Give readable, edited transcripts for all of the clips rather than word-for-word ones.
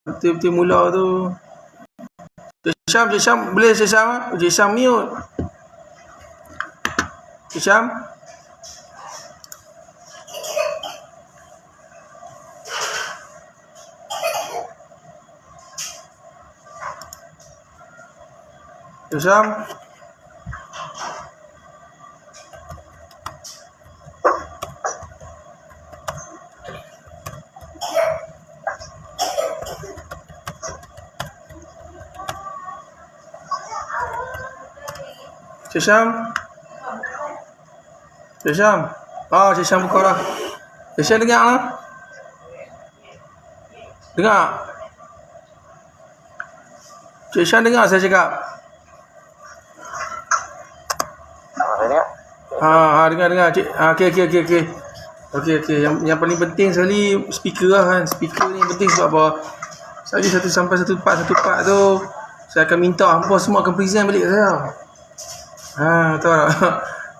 betul-betul mula tu. Cik Syam boleh Cik Syam? Cik Syam mute. Cik Syam? Cik Syam? Cik Syam? Cik Syam? Cik Syam buka lah. Cik Syam dengar lah. Dengar? Cik Syam dengar saya cakap? Dengar. Cik, okey. Yang paling penting sekali speaker lah kan. Speaker ni penting sebab apa? Sekali 1 sampai 1 part tu saya akan minta hampa semua akan present balik kat saya. Tahu tak?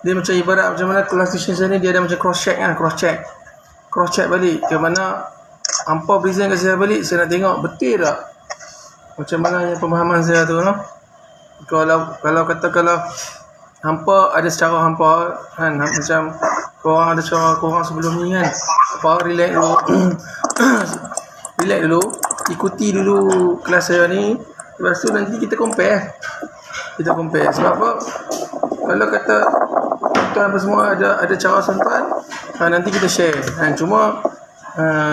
Dia macam ibarat macam mana kelas tuition saya ni, dia ada macam cross check balik ke mana hampa present kat saya balik, saya nak tengok betul tak macam mana yang pemahaman saya tu no? Kalau hampa ada secara hampa kan, macam korang ada cara korang sebelum ni kan, relax dulu, ikuti dulu kelas saya ni, lepas tu nanti kita compare sebab apa, kalau kata tuan apa semua ada cara simpan, nanti kita share kan. Cuma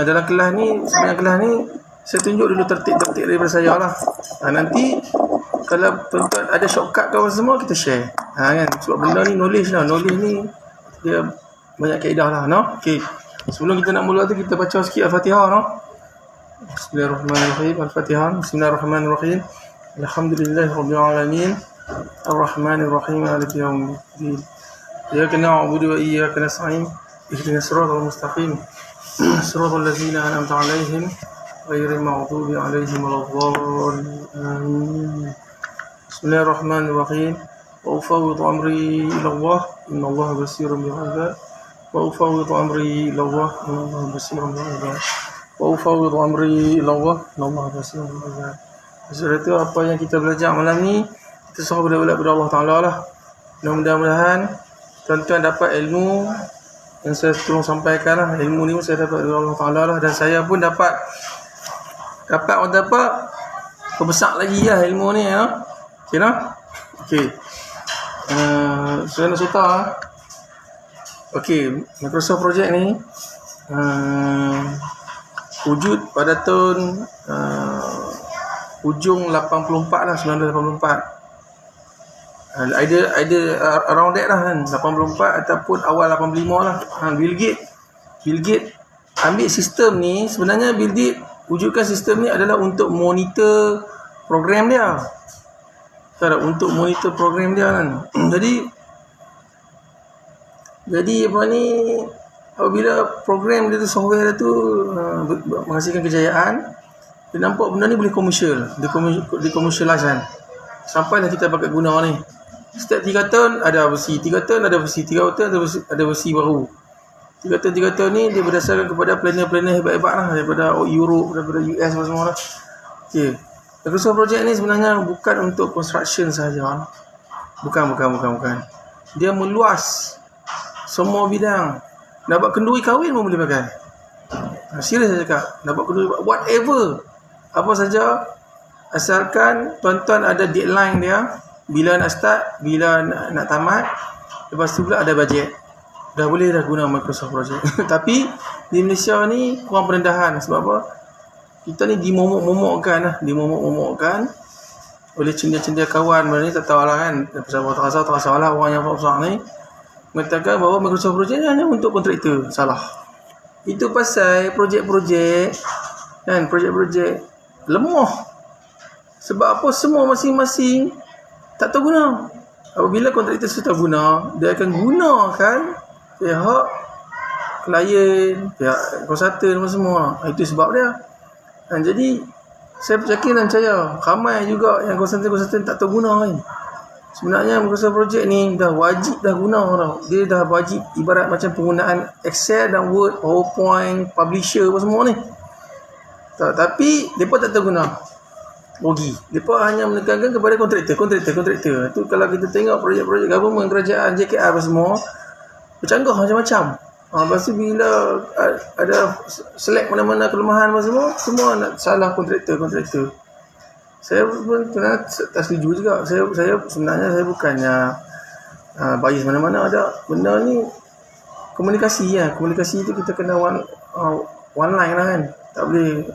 dalam kelas ni, sebenarnya kelas ni saya tunjuk dulu tertib daripada saya lah. Nanti kalau tuan-tuan ada shortcut ke apa semua, kita share kan, sebab benda ni knowledge ni dia banyak kaedah lah no? Okay. Sebelum kita nak mula tu, kita baca sikit Al-Fatihah no? Bismillahirrahmanirrahim. Al-Fatihah. Bismillahirrahmanirrahim. Alhamdulillahirabbil alamin. Ar-Rahmanir-Rahim. Maliki yaumiddin. Iyyaka na'budu wa iyyaka nasta'in. Ihdinas siratal mustaqim. Siratal ladzina an'amta 'alaihim ghairil maghdubi 'alaihim waladdallin. Bismillahirrahmanirrahim. Wa ufawwidu amri ila Allah, innallaha basirun bil 'ibad. Wa ufawwidu amri ila Allah, innallaha basirun bil 'ibad. Wa ufawwidu amri ila Allah, innallaha basirun bil 'ibad. Sebab itu apa yang kita belajar malam ni, kita serah pada Allah Ta'ala lah. Mudah-mudahan tuan-tuan dapat ilmu yang saya tolong sampaikan lah. Ilmu ni pun saya dapat dari Allah Ta'ala lah. Dan saya pun dapat perbesar lagi lah ilmu ni ya. Okay no? Okay. Saya nak cerita lah. Okay, Microsoft Project ni wujud pada tahun ujung 84 lah, 1984. Either around that lah kan, 84 ataupun awal 85 lah. Bill Gates ambil sistem ni. Sebenarnya Bill Gates wujudkan sistem ni adalah untuk monitor program dia. Untuk monitor program dia kan. Jadi apa ni, apabila program dia tu, software dia tu menghasilkan kejayaan, dia nampak benda ni boleh dikomersialise kan. Sampailah kita pakai guna ni. Setiap 3 tahun ada versi, 3 tahun ada versi, 3 tahun ada versi baru. 3 tahun ni dia berdasarkan kepada planner hebat-hebat lah, daripada Europe, daripada US apa semua lah. Okay. Microsoft Project ni sebenarnya bukan untuk construction sahaja. Bukan. Dia meluas semua bidang. Nak buat kenduri kahwin pun boleh pakai. Serius saya cakap. Nak buat kenduri, whatever, apa saja, asalkan tuan-tuan ada deadline dia, bila nak start, bila nak tamat, lepas tu pula ada bajet, dah boleh dah guna Microsoft Project. Tapi di Malaysia ni kurang perendahan. Sebab apa? Kita ni dimomok-momokkan oleh cendia-cendia kawan. Benda ni tak tahu lah kan, terasa lah orang yang besar ni mengatakan bahawa Microsoft Project ni hanya untuk kontraktor. Salah. Itu pasal projek-projek lemah. Sebab apa? Semua masing-masing tak tahu guna. Apabila kontraktor sudah guna, dia akan gunakan pihak klien, pihak konsultan semua. Itu sebab dia. Jadi saya yakin dan percaya ramai juga yang konsultan tak tahu guna kan. Sebenarnya Microsoft Project ni dah wajib dah guna tau. Dia dah wajib, ibarat macam penggunaan Excel dan Word, PowerPoint, Publisher apa semua ni. Tak, tapi mereka tak tahu guna rugi. Mereka hanya menekankan kepada kontraktor. Tu kalau kita tengok projek-projek government, kerajaan, JKR apa semua, bercanggah macam-macam. Lepas tu bila ada select mana-mana kelemahan apa semua nak salah kontraktor. Saya pun pernah tak setuju juga. Saya sebenarnya saya bukannya bias mana-mana. Ada benda ni komunikasi ya. Komunikasi tu kita kena one line lah kan. Tak boleh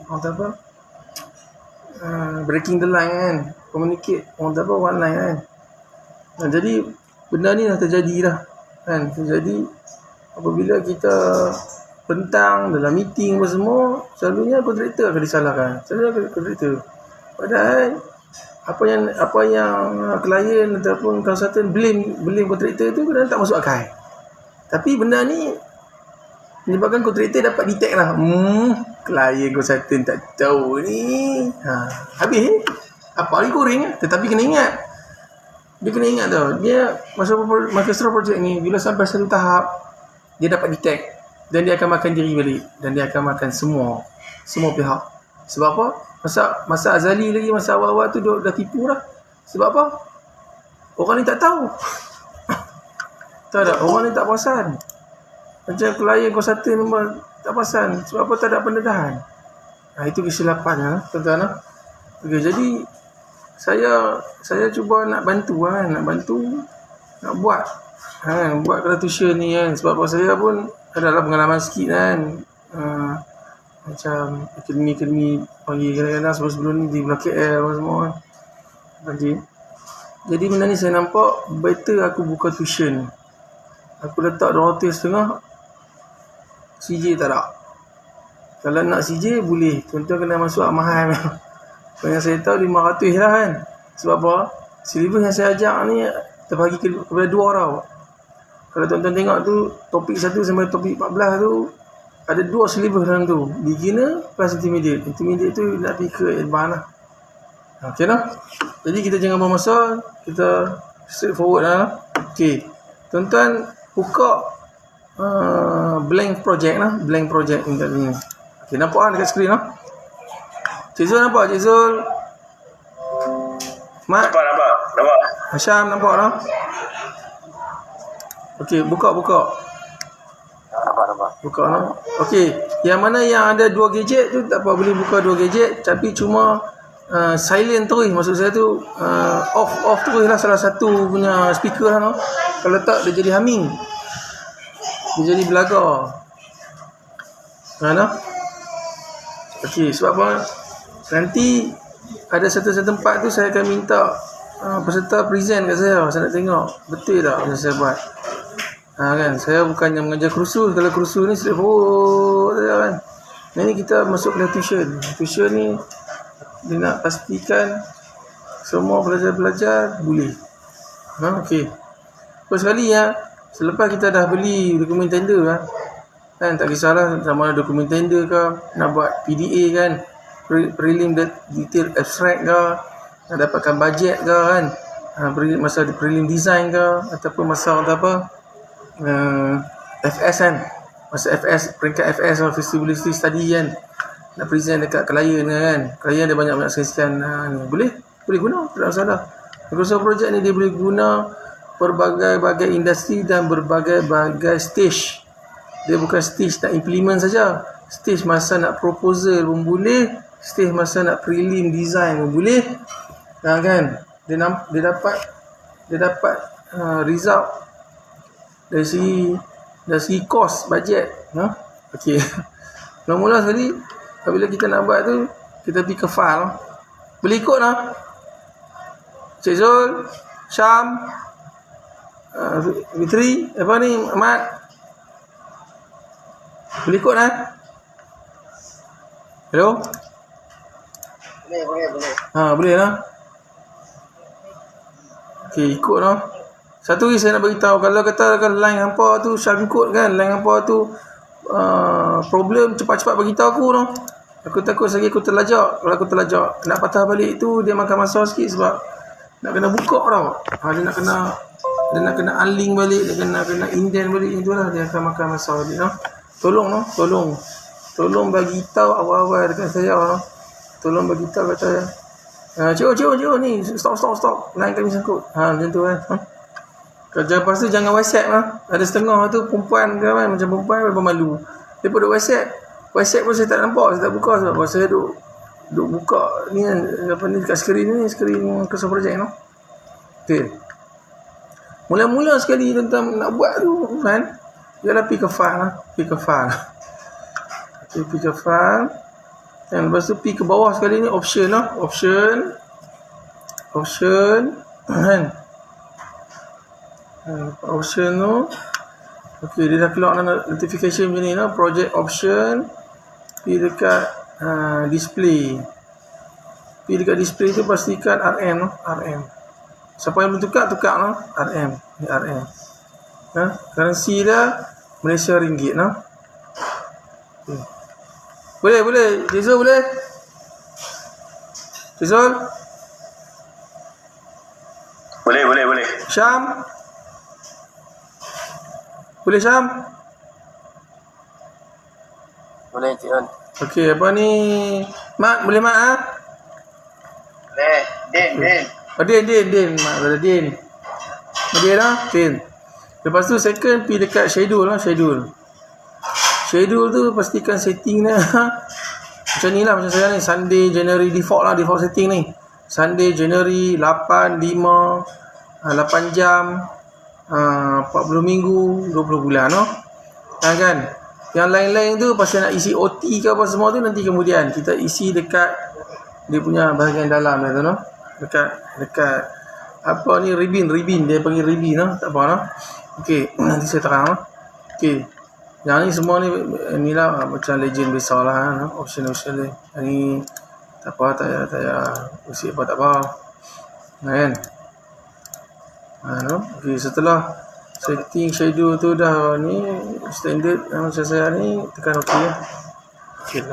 breaking the line kan. Communicate one line kan. Jadi benda ni dah terjadi dah kan. Terjadi apabila kita bentang dalam meeting apa semua, selalunya kontraktor akan disalahkan. Selalunya kontraktor. Padahal apa yang klien ataupun konsultan blame kontraktor tu kadang tak masuk akal. Tapi benda ni menyebabkan kontraktor dapat detect lah. Klien konsultan tak tahu ni. Habis apa lagi goreng. Tetapi kena ingat. Dia kena ingat tau. Dia masa projek ni bila sampai satu tahap dia dapat detect dan dia akan makan diri balik dan dia akan makan semua pihak. Sebab apa? Masa Azali lagi, masa awal-awal tu dah tipu dah. Sebab apa? Orang ni tak tahu. Tak ada. Orang ni tak perasan. Macam klien konsultan memang tak perasan. Sebab apa? Tak ada pendedahan. Itu kesilapannya, tuan-tuan. Okay, jadi saya cuba nak bantu kan. Nak buat tuition ni kan. Sebab apa saya pun adalah pengalaman sikit kan. Macam akademi pagi kadang-kadang sebelum ni di Blok KL semua kan. Jadi benda ni saya nampak better aku buka tuition. Aku letak RM200.5 CJ tak ada. Kalau nak CJ boleh, tuan-tuan kena masuk mahal. Yang saya tahu RM500 lah kan. Sebab apa? Silibus yang saya ajak ni terbagi kepada 2 tau. Kalau tuan-tuan tengok tu topik 1 sampai topik 14 tu ada 2 silibus dalam tu. Beginner plus intermediate. Intermediate tu nak pergi ke advance lah. Okay lah. Jadi kita jangan buang masa. Kita straightforward lah. Okay. Tuan-tuan buka blank project lah. Blank project ni kat sini. Okay, nampak lah dekat skrin lah. Cik Zul nampak? Cik Zul. Mat. Nampak. Hasham nampak lah. Okay, buka. Buka lah. Okey, yang mana yang ada 2 gadget tu tak apa, boleh buka 2 gadget, tapi cuma silent terus. Maksud saya tu off terus lah salah satu punya speaker lah no. Kalau tak dia jadi humming. Dia jadi belagar. No? Okey, sebab apa? Nanti ada satu tempat tu saya akan minta peserta present kat saya. Saya nak tengok betul tak yang saya buat. Kan, saya bukannya mengajar kursus. Kalau kursus ni straightforward kan. Ini kita masuk ke tuition. Tuition ni dia nak pastikan semua pelajar-pelajar boleh. Okey. First sekali ya, selepas kita dah beli dokumen tender kan, tak kisahlah sama ada dokumen tender ke, nak buat PDA kan, prelim detail abstract ke, nak dapatkan bajet ke kan, masa prelim design ke, ataupun masa apa FS kan, masa FS, peringkat FS atau feasibility study kan, nak present dekat klien kan. Klien dia banyak saksikan. Boleh guna, tak ada masalah. Microsoft Project ni dia boleh guna berbagai-bagai industri dan berbagai-bagai stage. Dia bukan stage nak implement saja, stage masa nak proposal pun boleh, stage masa nak prelim design pun boleh. Kan, dia dapat result dari segi kos, bajet. Okey. Mula-mula sekali apabila kita nak buat tu, kita pergi ke file. Boleh ikut lah. Cik Zul, Syam, Fitri, apa ni, Ahmad. Boleh ikut lah. Hello? Boleh. Boleh lah. Okey, ikut lah. Satu lagi saya nak beritahu, kalau katakan line hampa tu Syam ikut kan, line hampa tu problem, cepat-cepat beritahu aku tu. Aku takut lagi aku terlajak. Kalau aku terlajak nak patah balik tu, dia makan masa sikit sebab nak kena buka tau. Dia nak kena unlink balik, dia kena indent balik, itulah dia akan makan masa balik. Tolong tolong bagi tahu awal-awal dekat saya. Tolong bagi tahu kata cikgu ni stop lain kami sangkut. Macam tu kan. Kerja lepas tu jangan WhatsApp lah. Ada setengah tu perempuan ke kan, macam perempuan bermalu. Dia pun duk WhatsApp pun saya tak nampak, saya tak buka sebab saya duk buka ni kan, apa ni dekat skrin Microsoft Project tu. Okey. Mula-mula sekali tentang nak buat tu kan, ialah pergi ke file. Pergi ke file. Dan lepas tu pergi ke bawah sekali ni option kan. Option tu. Okey, dia dah keluar notification macam ni project option. Pergi dekat display. Pergi dekat display tu pastikan RM. Siapa yang belum tukar RM. Ni RM. Currency dah Malaysia ringgit Okay. Boleh. Jizul boleh? Jizul? Boleh. Syam? Boleh Syam? Boleh, Cik On. Okey, apa ni? Mak, boleh Mak Boleh. Din. Mak, ada Din. Din. Lepas tu second pergi dekat schedule tu pastikan setting dia macam ni lah, macam saya ni Sunday January default setting ni. Sunday January 8 jam 40 minggu 20 bulan kan. Yang lain-lain tu pasal nak isi OT ke apa semua tu nanti kemudian kita isi dekat dia punya bahagian dalam tu dekat apa ni ribbon dia panggil ribbon tak apa okey nanti saya terang okey. Yang ni semua ni lah macam legend besar lah option dia. Ni tak apa tak payah usi apa tak apa kan. Okey, setelah setting schedule tu dah ni standard macam saya ni tekan okey ya.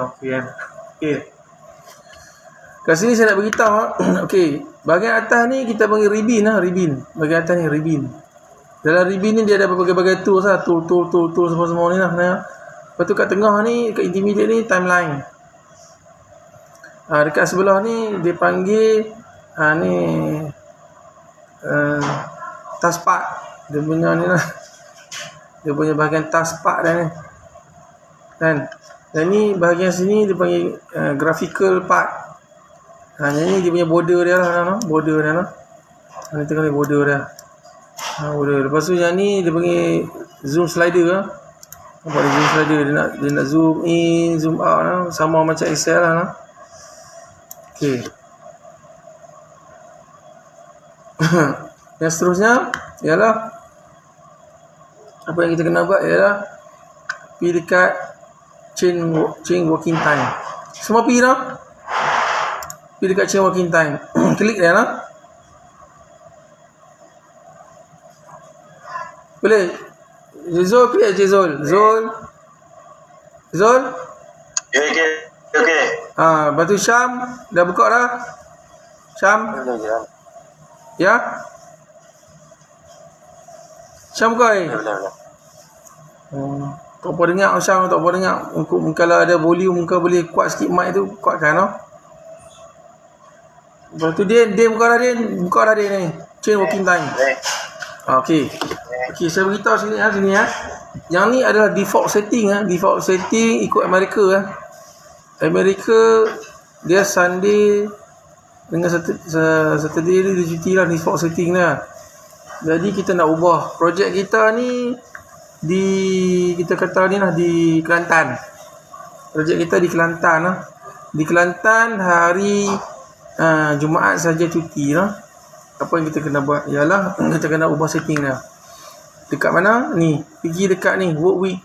Okey kan. Okey. Kat sini saya nak beritahu okey, bahagian atas ni kita panggil ribbon. Bahagian atas ni ribbon. Dalam ribbon ni dia ada berbagai tools lah, tool semua ni lah. Lepas tu kat tengah ni, kat intermediate ni timeline. Dekat sebelah ni dia panggil ni taskbar. Dia punya ni lah. Dia punya bahagian taskbar dah ni. Kan? Dan ni bahagian sini dia panggil graphical part. Yang ni dia punya border dia lah. Border dia lah. Ni tengah ni border dia. Border. Lepas tu yang ni dia panggil zoom slider lah. Nampak dia zoom slider. Dia nak zoom in, zoom out lah. Sama macam Excel lah. Okay. Yang seterusnya ialah apa yang kita kena buat ialah pergi dekat change working time. Semua pergi dah. Pergi dekat change working time. Klik dia lah. Boleh. Zul klik je Zul. Okey. Batu Syam dah buka dah. Syam. Ya. Syam buka ni. Boleh. Tak apa dengar Syam, tak apa dengar. Kalau ada volume muka boleh kuat sikit mic tu, kuatkan Lepas tu Din buka dah Din ni. Change working time. Okey, saya beritahu sini ya. Yang ni adalah default setting Default setting ikut Amerika Amerika dia Sunday dengan Saturday ni dia cuti lah, default setting lah. Jadi kita nak ubah projek kita ni kita kata ni lah di Kelantan. Projek kita di Kelantan lah. Di Kelantan hari Jumaat saja cuti lah. Apa yang kita kena buat ialah kita kena ubah setting dia. Dekat mana? Ni. Pergi dekat ni work week.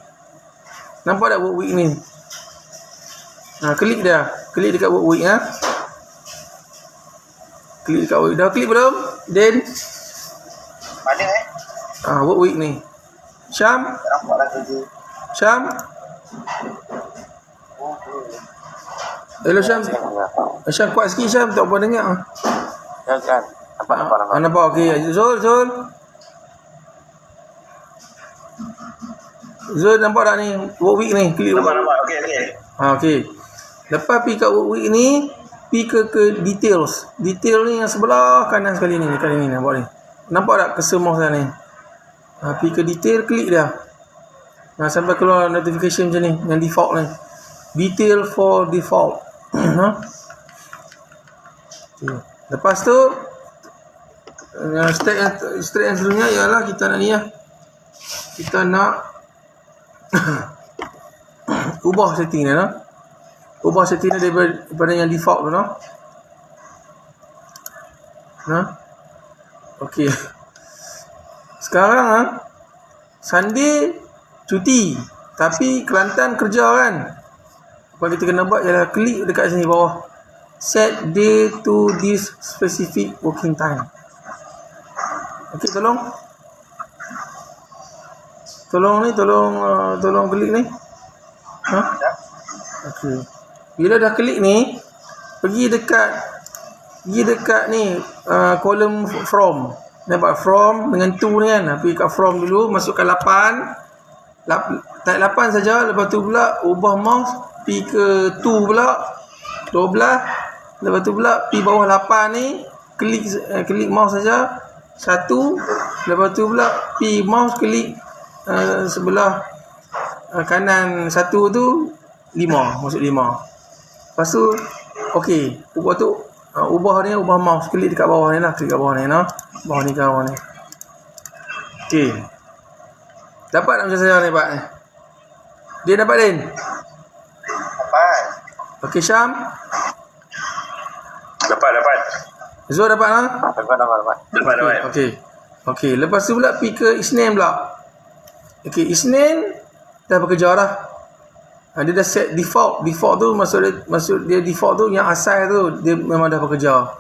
Nampak tak work week ni? Klik dia. Klik dekat work week Klik dekat work week. Dah klik belum? Then Mana work week ni. Syam? nampak lah tu. Syam? Hello Syam. Syam kuat sikit Syam, tak apa dengar. Kan. Nampak okey. Zul. Zul nampak tak ni? Work week ni. Klik Nampak. Okey. Okey. Lepas pi kat week ni, pi ke details. Detail ni yang sebelah kanan sekali ni, dekat ni nampak ni. Nampak tak cursor mouse dah ni? Pi ke detail, klik dia. Sampai keluar notification macam ni, yang default ni. Detail for default. Okay. Lepas tu step yang seterusnya ialah kita nak ni lah. Kita nak ubah setting dia lah. Ubah setting dia daripada yang default tu lah. Okey. Sekarang Sunday cuti, tapi Kelantan kerja kan. Apa kita kena buat ialah klik dekat sini bawah, set day to this specific working time. Okey, tolong klik ni. Okey. Bila dah klik ni, pergi dekat ni kolom from. Nampak from dengan to ni kan. Pergi kat from dulu, masukkan 8. Type 8 saja, lepas tu pula ubah mouse pergi ke to pula 12. Lepas tu pula pergi bawah 8 ni, klik mouse saja 1. Lepas tu pula pergi mouse klik sebelah kanan 1 tu 5, masuk 5. Lepas tu okey, ubah mouse klik dekat bawah ni lah, klik kat bawah ni nah. Bawah ni. Okey. Dapat tak macam saya ni, Pak? Dia dapat, Din? Dapat. Okey, Syam? Dapat. Zul dapat lah? Dapat. Okey, lepas tu pula pergi ke Isnin pula. Okey, Isnin dah bekerja dah. Dia dah set default. Default tu maksud dia default tu yang asal tu dia memang dah bekerja.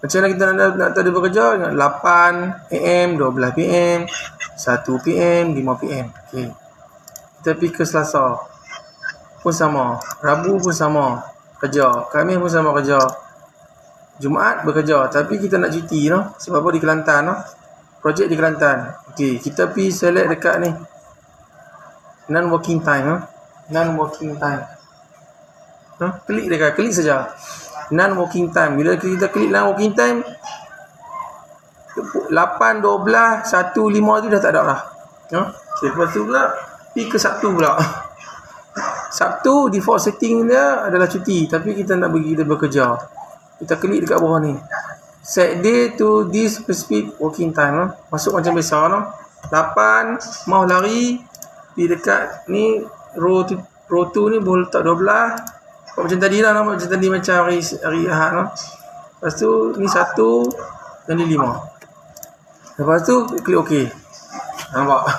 Macam mana kita nak tahu dia bekerja? 8 AM, 12 PM, 1 PM, 5 PM. Okey. Kita pergi ke Selasa. Pun sama. Rabu pun sama. Kerja. Khamis pun sama kerja. Jumaat bekerja. Tapi kita nak cuti no? Sebab apa di Kelantan no? Projek di Kelantan. Okey. Kita pergi select dekat ni. Non-working time. Non-working time. Klik dekat. Klik saja. Non-working time. Bila kita klik non-working time, 8, 12, 1, 5 tu dah tak ada dah. Lepas tu pula pergi ke Sabtu pula. Sabtu default setting dia adalah cuti, tapi kita nak bagi dia bekerja. Kita klik dekat bawah ni, set day to this specific working time. Masuk macam biasa 8, mau lari pergi dekat ni, row 2 ni boleh letak 12. Macam tadi lah, macam hari Ahad no? Lepas tu ni 1 dan ni 5. Lepas tu klik OK. Nampak?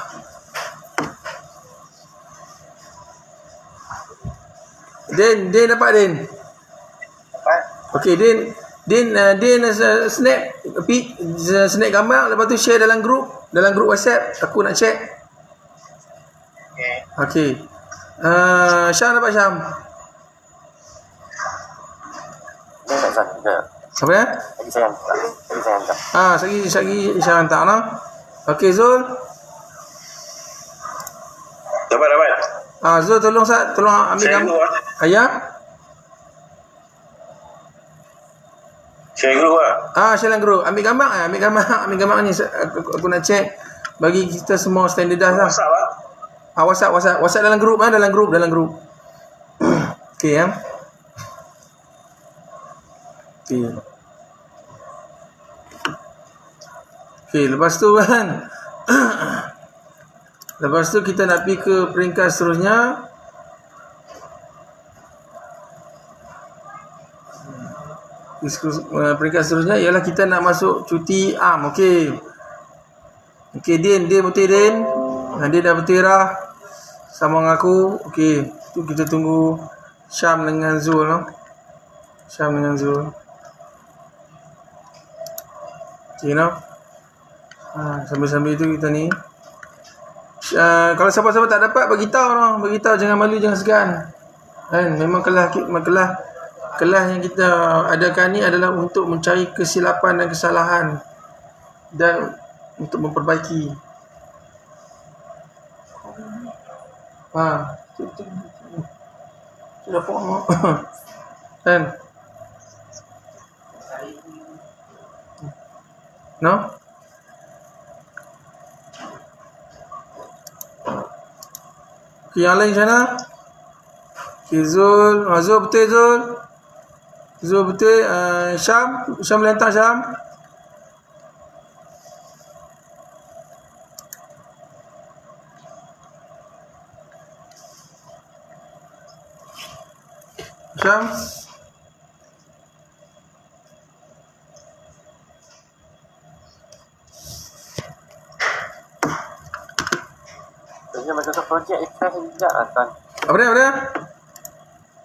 Din dapat, Din? Dapat. Okey, Din snap gambar, lepas tu share dalam grup WhatsApp. Aku nak check. Okey. Syam dapat, Syam? Apa ya? Lagi saya hantar. Lagi saya hantar no. Okey, Zul. Dapat. Zul tolong ambil gambar. Ayah? Share group lah. Share dalam grup. Ambil gambar ni. Aku nak check bagi kita semua standardized lah. WhatsApp lah. WhatsApp dalam grup dalam grup. Okey ya. Okey, lepas tu kan. Lepas tu kita nak pergi ke peringkat seterusnya. Peringkat seterusnya ialah kita nak masuk cuti am. Okey, Din betul, Din. Dia dah betul dah sama dengan aku. Okey, tu kita tunggu Syam dengan Zul no. Okey no. Sambil-sambil tu kita ni. Kalau siapa-siapa tak dapat, beritahu, jangan malu, jangan segan. Kan, memang kelas yang kita adakan ni adalah untuk mencari kesilapan dan kesalahan dan untuk memperbaiki. Dapat kan? No? Okay, yang lain macam mana? Okay, Zul. Zul betul Zul? Zul betul. Syam? Syam boleh hantar Syam? Syam? Sebenarnya Microsoft Project refresh juga lah tuan. Apa dia?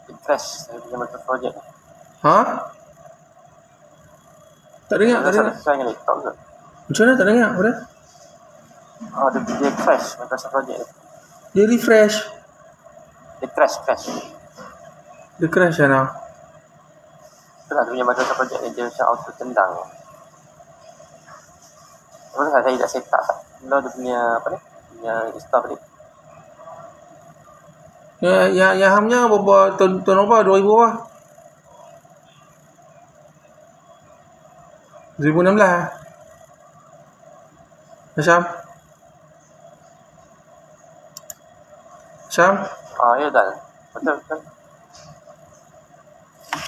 Refresh saya punya Microsoft Project. Ha? Tak dengar. Sesuai dengan laptop ke? Macam mana tak dengar? Apa dia? Oh, dia crash Microsoft Project ni. Dia refresh. Dia crash. Dia crash lah. Itulah dia punya Microsoft Project ni, dia macam auto tendang. Terus saya tak set up dulu dia punya apa ni? Punya install balik. Yang hamnya berapa tahun berapa? 2000 apa? 2016 Syam? Ya dah. Betul.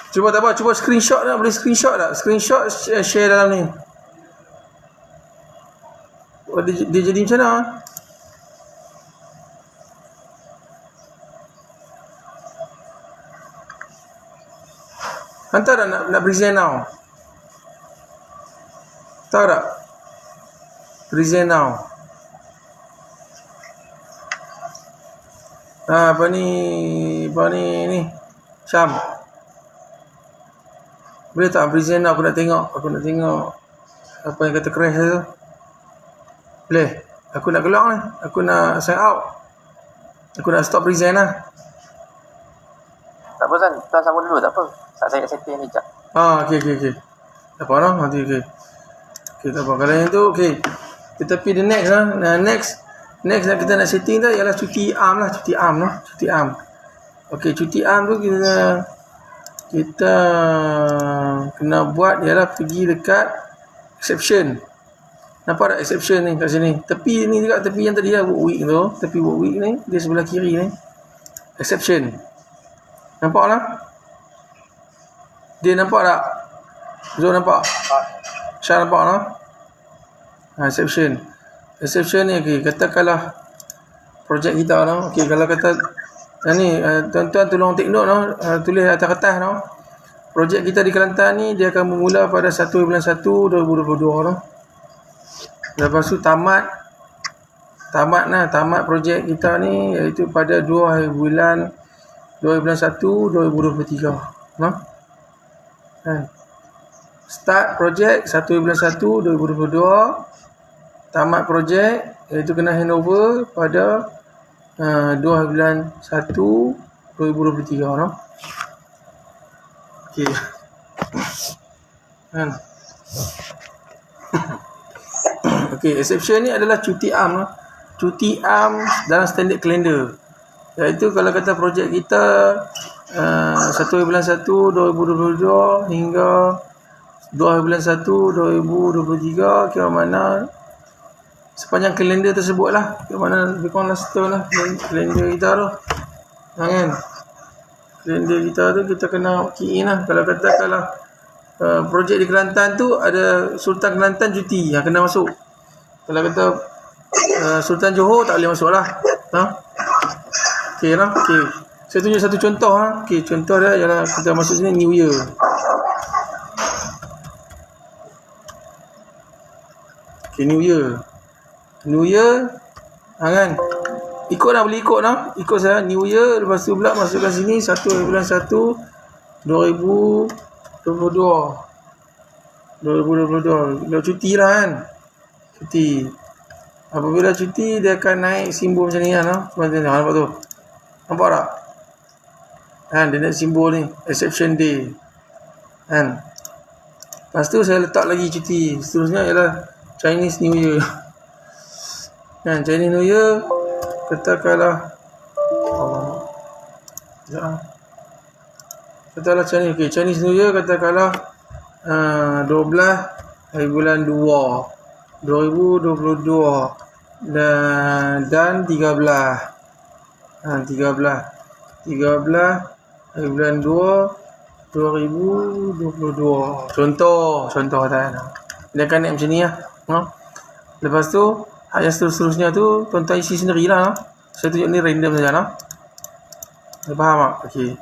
Cuba tak apa, cuba screenshot tak? Boleh screenshot tak? Screenshot share dalam ni. Oh, dia jadi macam mana? Hantar tak nak present now? Tahu tak? Present now. Apa ni Syam. Boleh tak present now? Aku nak tengok apa yang kata crash tu. Boleh? Aku nak keluar ni. Aku nak sign out. Aku nak stop present lah. Tak apa Zan, tuan sambung dulu tak apa. Saya nak setting ni sekejap. Okey. Tak apa lah. Nanti okey. Okey, tak apa. Kalau yang tu, okey. Tetapi the next lah. Next yang kita nak setting tu ialah cuti arm lah. Cuti arm. Okey, cuti arm tu kita kena buat ialah pergi dekat exception. Nampak tak exception ni kat sini? Tepi ni juga, tepi yang tadi lah work week tu. Tepi work week ni, dia sebelah kiri ni. Exception. Nampak lah? Dia nampak tak? Zul nampak? Syah nampak lah? Exception ni okey. Katakanlah projek kita lah. Okey, kalau kata ni tuan-tuan tolong take note lah. Tulis atas kertas lah. Projek kita di Kelantan ni dia akan bermula pada 1 bulan 1 2022 lah. Lepas tu tamat projek kita ni iaitu pada 2 bulan 1 2023 nah. Start projek 1 bulan 1 2022. Tamat projek iaitu kena handover pada 2 bulan 1 2023 nah. Okey. Kan. Okey, exception ni adalah cuti am. Cuti am dalam standard calendar. Iaitu kalau kata projek kita 1 bulan 1 2022 hingga 2 bulan 1 2023 kira mana sepanjang kalender tersebut lah. Kira mana lebih kurang lah setahun lah kalender kita tu. Kan? Kalender kita tu kita kena key in lah. Kalau katakanlah projek di Kelantan tu ada Sultan Kelantan cuti yang kena masuk. Kalau kata Sultan Johor tak boleh masuk lah. Okey lah. Okey. Saya tunjuk satu contoh lah. Okey, contoh dia ialah kita masuk sini New Year. Okey, New Year. Kan? Ikut lah, boleh ikut lah. Ikut saya New Year. Lepas tu pula masukkan sini 1 bulan 1 2022. Bila cuti lah kan. Cuti. Apabila cuti dia akan naik simbol macam ni kan. Nampak tu. Nampak tak? Kan dia naik simbol ni. Exception day. Kan. Lepas tu saya letak lagi cuti. Seterusnya ialah Chinese New Year. Kan Chinese New Year katakanlah Katalah Chinese. Okay, Chinese New Year katakanlah 12 hari bulan 2 2022 dan 13 hari bulan 2 2022. Contoh katakan. Dia akan naik macam ni lah. Lepas tu yang seterusnya tu tuan-tuan isi sendirilah. Saya tunjuk ni random saja lah. Faham tak? Okey.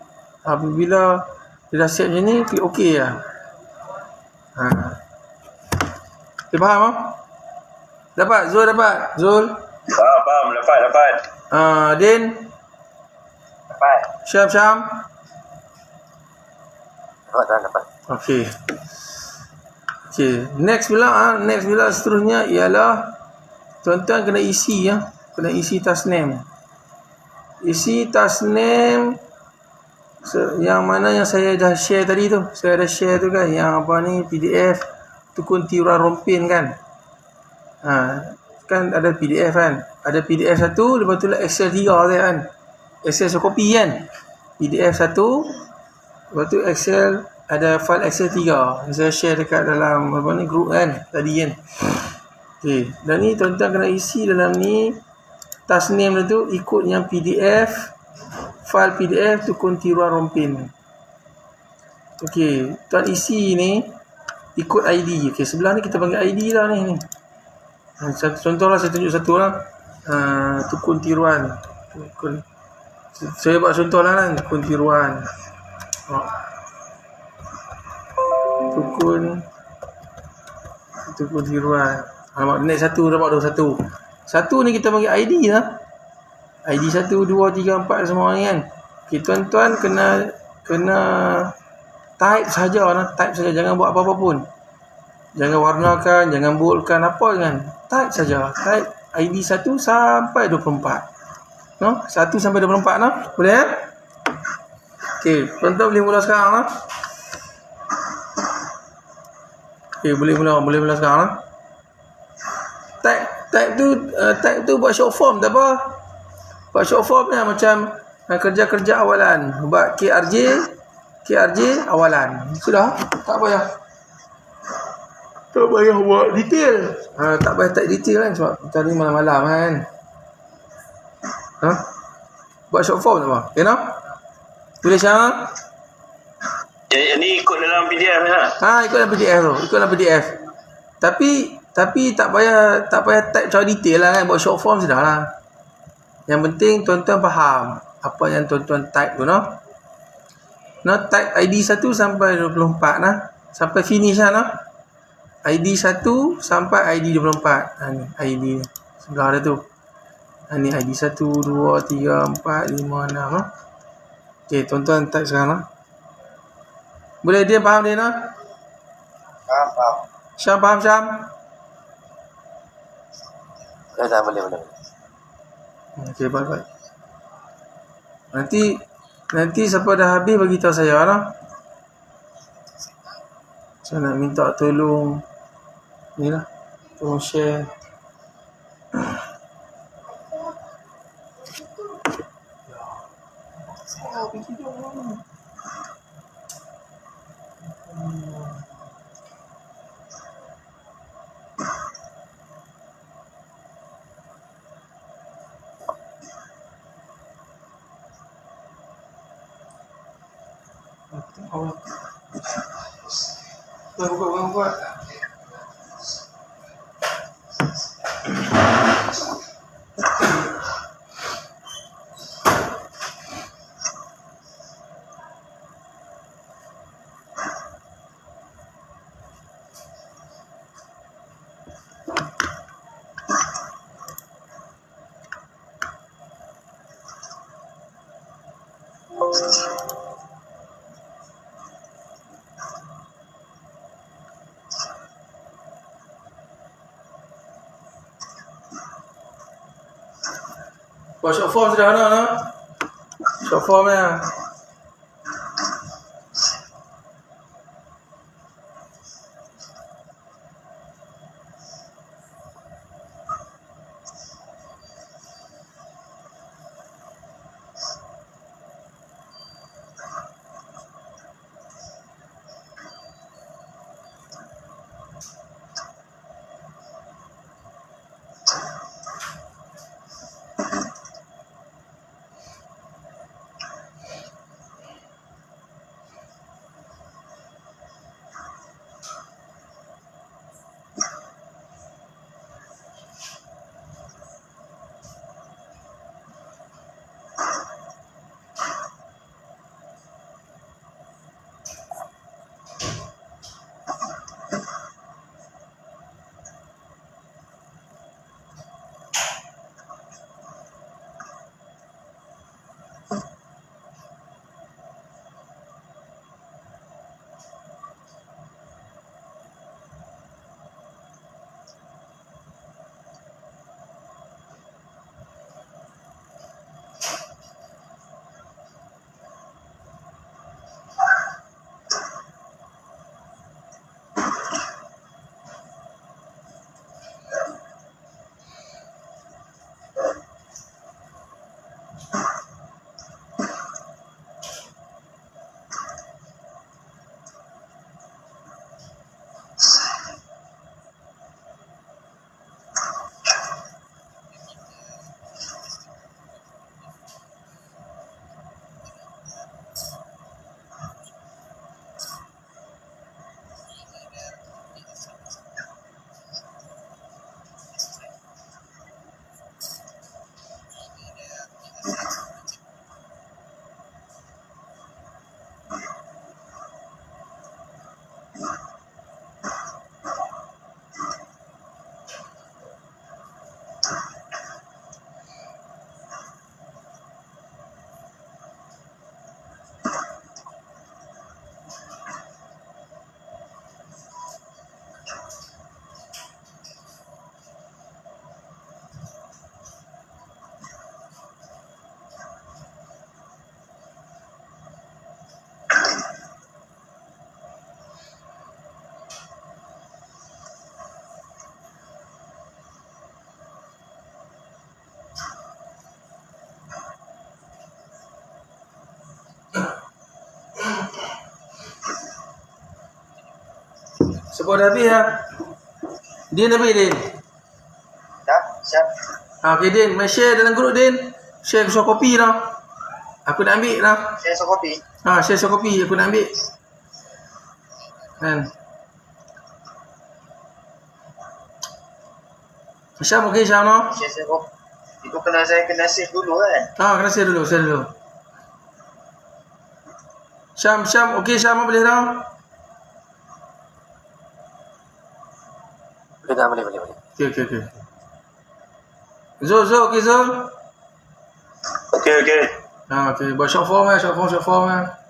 Apabila dia dah siap macam ni, klik OK lah. Okay, faham tak? Dapat? Zul dapat? Zul? Faham. Dapat. Din? Dapat. Syam? Dapat. Okey. Next pula seterusnya ialah tuan-tuan kena isi task name. Isi task name yang mana yang saya dah share tadi tu. Saya dah share tu kan, yang apa ni, PDF tukun tiuran rompin kan. Kan ada PDF kan. Ada PDF satu, lepas tu lah Excel 3 tu kan. Excel copy kan. PDF satu, lepas tu Excel, ada file Excel 3. Saya share dekat dalam group kan tadi kan. Okey, dan ni tuan-tuan kena isi dalam ni task name tu ikut yang PDF, file PDF tukun tiruan rompin. Okey, tuan isi ni ikut ID. Okey, sebelah ni kita panggil ID lah ni. Contohlah saya tunjuk satu lah. Tukun tiruan. Saya buat contoh lah kan, tukun tiruan. Tukun tiruan. Next satu dapat 21. Satu ni kita panggil ID lah. ID 1, 2, 3, 4 semua ni kan. Okay, tuan-tuan kena type saja lah. Type saja, jangan buat apa-apa pun. Jangan warnakan, jangan boldkan apa kan. Type saja. Type ID 1 sampai 24. 1 sampai 24 no? Boleh ya? Okay, tuan-tuan boleh mula sekarang lah. Okay, boleh mula sekarang lah. Type tu buat short form tak apa. Buat short form ni macam kerja-kerja awalan. Buat KRJ awalan. Sudah, tak payah buat detail. Tak payah type detail kan, sebab tadi malam-malam kan. Buat short form tak apa. Okay no? Boleh Syah? Ini ikut dalam PDF lah. Ikut dalam PDF. Tapi tak payah type cara detail lah kan. Buat short form sudah lah. Yang penting tuan-tuan faham apa yang tuan-tuan type tu type ID 1 sampai 24 lah. Sampai finish lah ID 1 sampai ID 24. Ni ID ni. Sebelah ada tu. Ni ID 1, 2, 3, 4, 5, 6 Okay, tuan-tuan type sekarang lah. Boleh dia faham dia Faham. Syam faham Syam? Dah boleh. Okey, baik. Nanti siapa dah habis bagi tahu saya lah. Saya nak minta tolong ni lah. Tolong share. Buka. Buat short form sederhana Short form ya. Sebab dah habis lah. Din habis, Din. Dah, siap. Okay, Din. Mai share dalam grup, Din. Share suap kopi lah. Aku nak ambil lah. Saya esok kopi. Share suap kopi. Aku nak ambil. Kan. Syam, okey Syam no? Saya kopi. Itu saya kena save dulu kan. Kena share dulu. Syam, okey Syam boleh tau? Boleh. Okey. Zul, okey Zul? Okey. Okey. Buat short form lah.